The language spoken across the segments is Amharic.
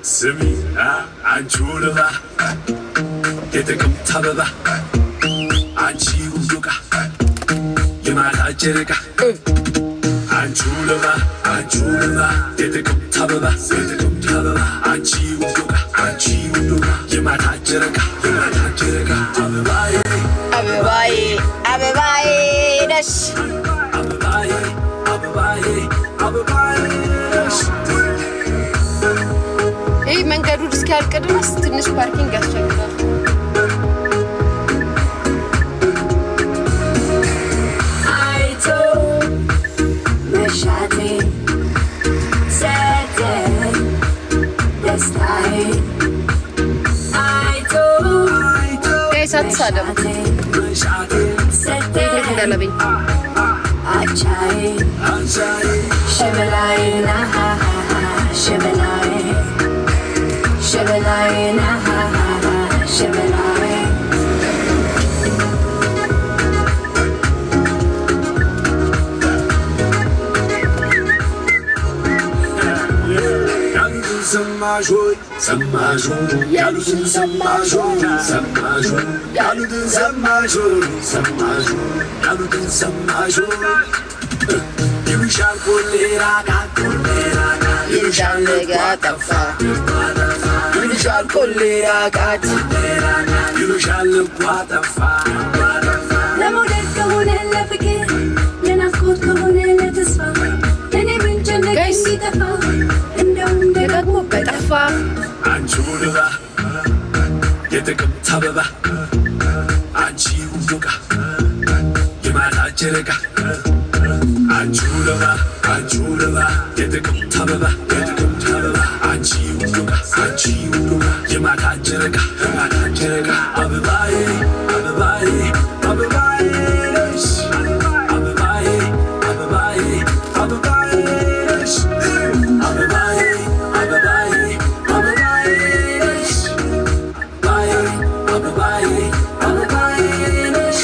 ስሚ አንቺ ውለባ የተቀምታ አበባ አንቺ ውዱቃ የማታ ጨረቃ አንቺ ውለባ የተቀምታ አበባ አንቺ ውዱቃ የማታ ጨረቃ አበባዬ አበባዬ አበባዬ ነሽ አበባዬ ይህ መንገዱ እስኪያልቅ ድረስ ትንሽ ፓርኪንግ ያስቸግራል። አይቶ መሻቴ ሰጠኝ ደስታዬ አይቶ ሳትሳደቡ ሰጠኝ እንዳለብኝ አቻዬ ሸበላዬ ሸበላዬ ሸበላዬ ሸበላዬ ሰማሹ ያሉትን ሰማሹ ያሉትን ሰማሹ ይሉሻል ኮሌራ ይሉሻል ነገ ጠፋ ይሉሻል ኮሌራ ቃት ይሉሻል ልቧ ጠፋ ለመውደድ ከሆነ ለፍቅር ለናፍቆት ከሆነ ለተስፋ እኔ ምን ጨነቀኝ ሲጠፋ እንደው ደግሞ በጠፋ አንቺ ውለባ የተቀምታ አበባ አንቺ ውዱቃ የማታ ጨረቃ አንቺ ውለባ የተቀምታ አበባ አንቺ ውዱቃ የማታ ጨረቃ አበባዬ ነሽ አበባዬ ነሽ አበባዬ ነሽ አበባዬ ነሽ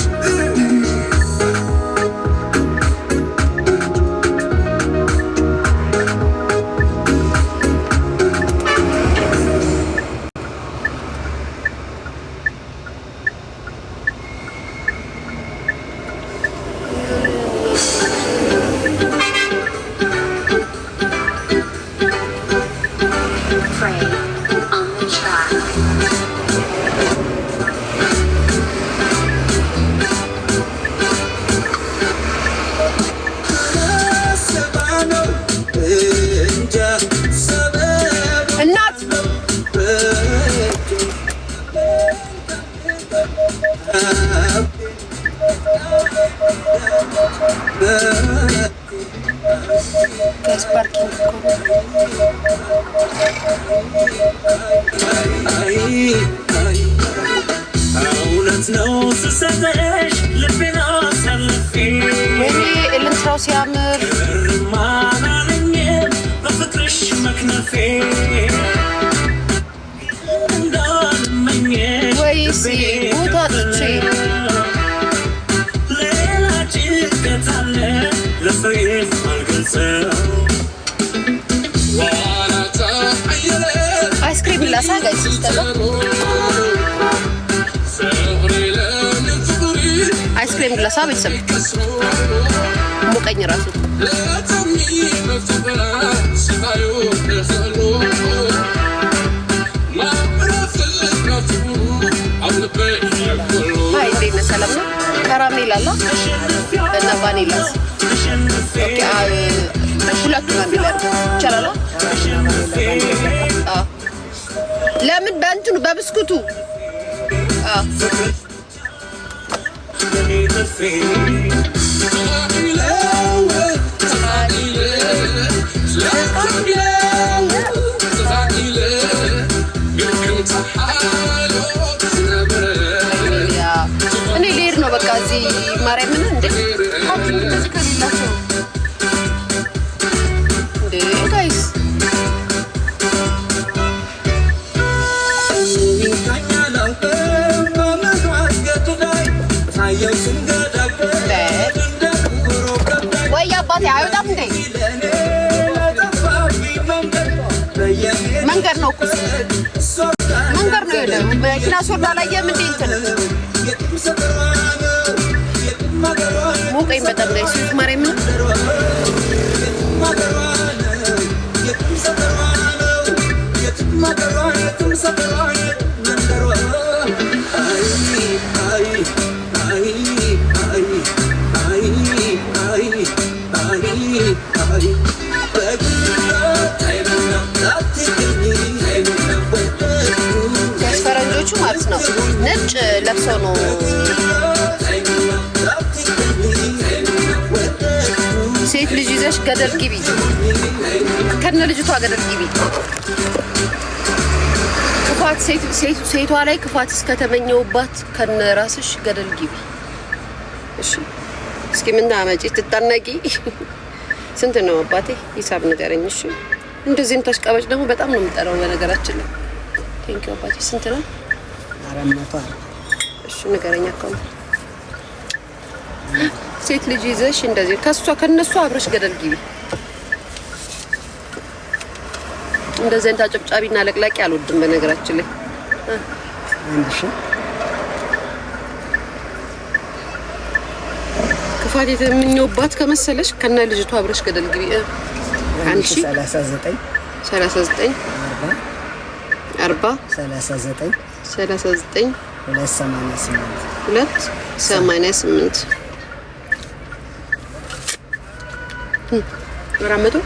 እናት ፓርኪንግ እውነት ነው ስሰጠሽ ልቤን አሳልፌ ወይኔ ኤሌክትራው ሲያምር ማናለኝም በፍቅርሽ መክነፌ እንዳልመኘሽ ወይስ ቦታ ጥቼ ሌላ ጭንቀት አለ ለሰው የማልገልጸው አይስክሪም ላሳጋይ ሲስተባ አይስክሪም ላሳ ቤተሰብ ሞቀኝ ራሱ አይ እንዴት ነህ? ሰላም ነው። ካራሜል አለ እና ቫኒላስ ኦኬ። ሁለቱም አንድ ላይ ይቻላል። ለምን በእንትኑ በብስኩቱ እኔ ልሄድ ነው በቃ እዚህ ማርያምን እንዴ እንደዚህ ከሌላቸው እንዴ ጋይስ ወይ አባቴ አይወጣም እንዴ መንገድ ነው እኮ መንገድ ነው ያለው መኪና ሶዳ ላይ እንትን ሞቀኝ በጣም ላይ ሱት ማርያም ነው ፈረንጆቹ ማለት ነው ነጭ ለብሰው ነው ሴት ልጅ ይዘሽ ገደል ግቢ ከነ ልጅቷ ገደል ግቢ ክፋት ሴቷ ላይ ክፋት እስከተመኘውባት ከነ ራስሽ ገደል ግቢ እሺ እስኪ ምን ታመጪ ትጠነቂ ስንት ነው አባቴ ሂሳብ ንገረኝ እሺ እንደዚህ እንታሽቃባጭ ደግሞ በጣም ነው የምጠራው በነገራችን ላይ ቴንክ ዩ አባቴ ስንት ነው 400 እሺ ንገረኝ አካውንት ሴት ልጅ ይዘሽ እንደዚህ ከነሱ አብረሽ ገደል ግቢ እንደዚህ እንታ ጨብጫቢና ለቅላቂ አልወድም በነገራችን ላይ እሺ ክፋት የተመኘውባት ከመሰለሽ ከነ ልጅቷ አብረሽ ገደል ግቢ 39 39 40 39 288 ወራመቱ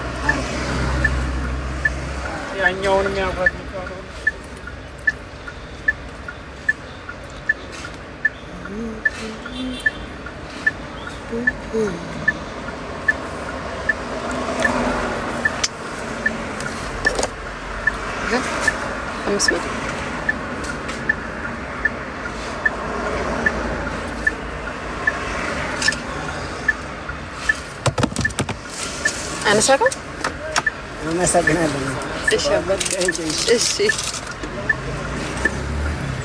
ያኛውንም ያፋት أنا شاكر؟ أنا ساكنة إيش أبغى؟ إيش؟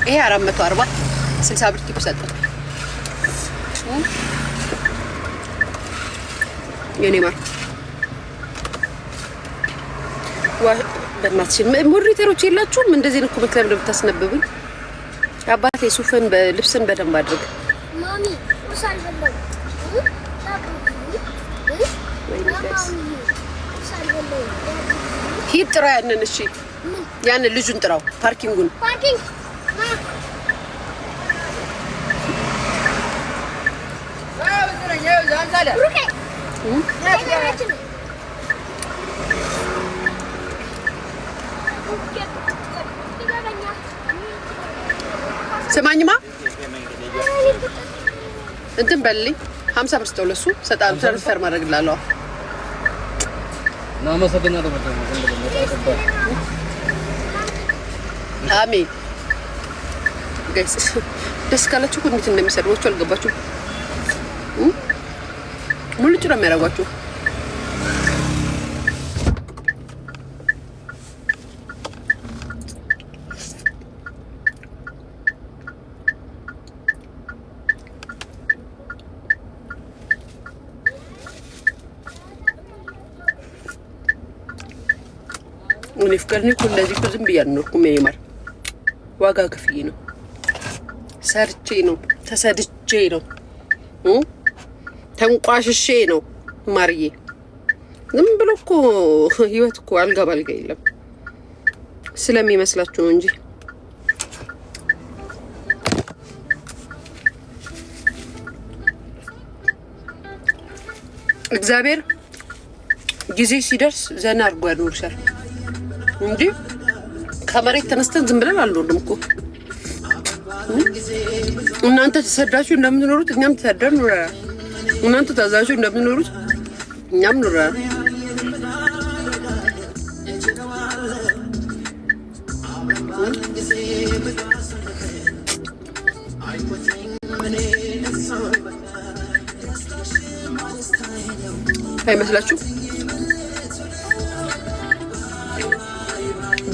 إيه عرام متواربة؟ سلسابر كيف ساتر؟ يعني ما በእናትሽ ሞሪተሮች የላችሁም እንደዚህ ነው ኮሜንት ላይ ብታስነብቡኝ አባቴ ሱፍን በልብስን በደንብ አድርግ ማሚ ውሳል በለው ሂድ ጥራ ያንን እሺ ያንን ልጁን ጥራው ፓርኪንጉን ፓርኪንግ ስማኝማ እንትን በልልኝ 50 ብር ስተው ለሱ ሰጣም ትራንስፈር ማድረግላለሁ ናመሰግናለሁ በጣም አሜን ጋይስ ደስ ካላችሁ እኮ እንዴት እንደሚሰድቧችሁ አልገባችሁም ሙሉ ጭራ የሚያደርጓችሁ እኔ ፍቅርኔ እኮ እንደዚህ እኮ ዝም ብዬ አልኖርኩም የኔ ማር ዋጋ ከፍዬ ነው ሰርቼ ነው ተሰድቼ ነው ተንቋሽሼ ነው ማርዬ ዝም ብሎ እኮ ህይወት እኮ አልጋ ባልጋ የለም ስለሚመስላችሁ ነው እንጂ እግዚአብሔር ጊዜ ሲደርስ ዘና አድርጎ ያኖርሻል እንጂ ከመሬት ተነስተን ዝም ብለን አልኖርም እኮ እናንተ ተሰዳችሁ እንደምትኖሩት እኛም ተሰደን ኖረናል እናንተ ታዛችሁ እንደምትኖሩት እኛም ኖረናል አይመስላችሁ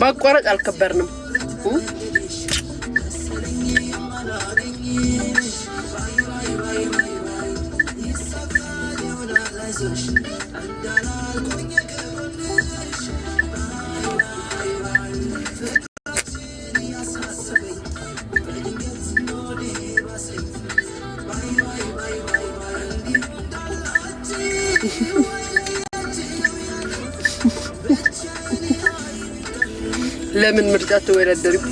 ባቋራጭ አልከበርንም ለምን ምርጫ ተወዳደርኩ?